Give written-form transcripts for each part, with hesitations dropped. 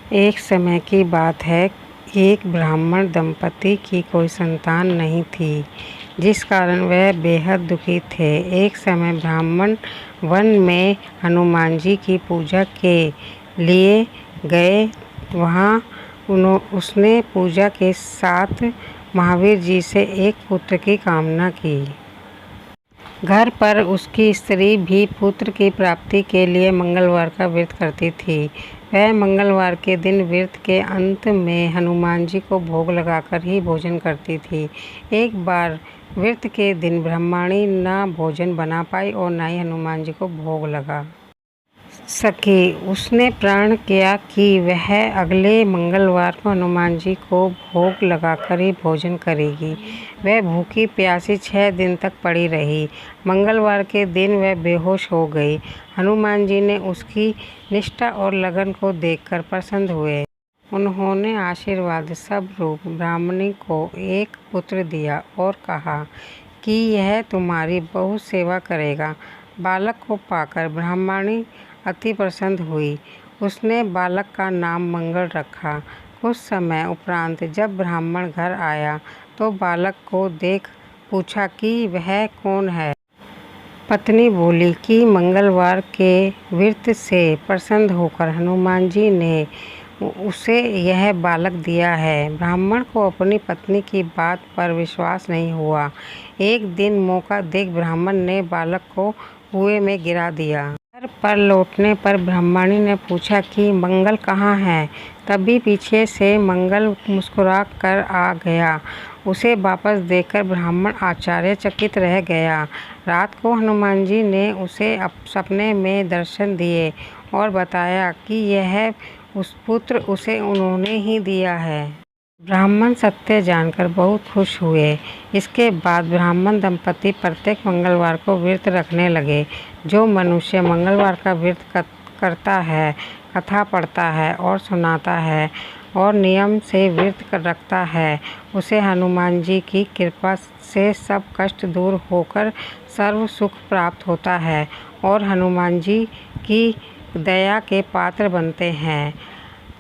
एक समय की बात है, एक ब्राह्मण दंपति की कोई संतान नहीं थी, जिस कारण वह बेहद दुखी थे। एक समय ब्राह्मण वन में हनुमान जी की पूजा के लिए गए। वहाँ उसने पूजा के साथ महावीर जी से एक पुत्र की कामना की। घर पर उसकी स्त्री भी पुत्र की प्राप्ति के लिए मंगलवार का व्रत करती थी। वह मंगलवार के दिन व्रत के अंत में हनुमान जी को भोग लगाकर ही भोजन करती थी। एक बार व्रत के दिन ब्राह्मणी न भोजन बना पाई और न ही हनुमान जी को भोग लगा सकी। उसने प्रण किया कि वह अगले मंगलवार को हनुमान जी को भोग लगाकर ही भोजन करेगी। वह भूखी प्यासी 6 दिन तक पड़ी रही। मंगलवार के दिन वह बेहोश हो गई। हनुमान जी ने उसकी निष्ठा और लगन को देखकर प्रसन्न हुए। उन्होंने आशीर्वाद स्वरूप ब्राह्मणी को एक पुत्र दिया और कहा कि यह तुम्हारी बहुत सेवा करेगा। बालक को पाकर ब्राह्मणी अति प्रसन्न हुई। उसने बालक का नाम मंगल रखा। कुछ समय उपरांत जब ब्राह्मण घर आया तो बालक को देख पूछा कि वह कौन है। पत्नी बोली कि मंगलवार के व्रत से प्रसन्न होकर हनुमान जी ने उसे यह बालक दिया है। ब्राह्मण को अपनी पत्नी की बात पर विश्वास नहीं हुआ। एक दिन मौका देख ब्राह्मण ने बालक को कुएं में गिरा दिया। घर पर लौटने पर ब्राह्मणी ने पूछा कि मंगल कहाँ है। तभी पीछे से मंगल मुस्कुरा कर आ गया। उसे वापस देखकर ब्राह्मण आश्चर्यचकित रह गया। रात को हनुमान जी ने उसे सपने में दर्शन दिए और बताया कि यह उस पुत्र उसे उन्होंने ही दिया है। ब्राह्मण सत्य जानकर बहुत खुश हुए। इसके बाद ब्राह्मण दंपति प्रत्येक मंगलवार को व्रत रखने लगे। जो मनुष्य मंगलवार का व्रत करता है, कथा पढ़ता है और सुनाता है और नियम से व्रत रखता है, उसे हनुमान जी की कृपा से सब कष्ट दूर होकर सर्व सुख प्राप्त होता है और हनुमान जी की दया के पात्र बनते हैं।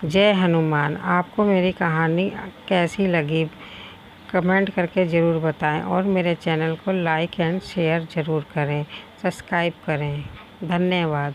जय हनुमान। आपको मेरी कहानी कैसी लगी कमेंट करके ज़रूर बताएं और मेरे चैनल को लाइक एंड शेयर ज़रूर करें, सब्सक्राइब करें। धन्यवाद।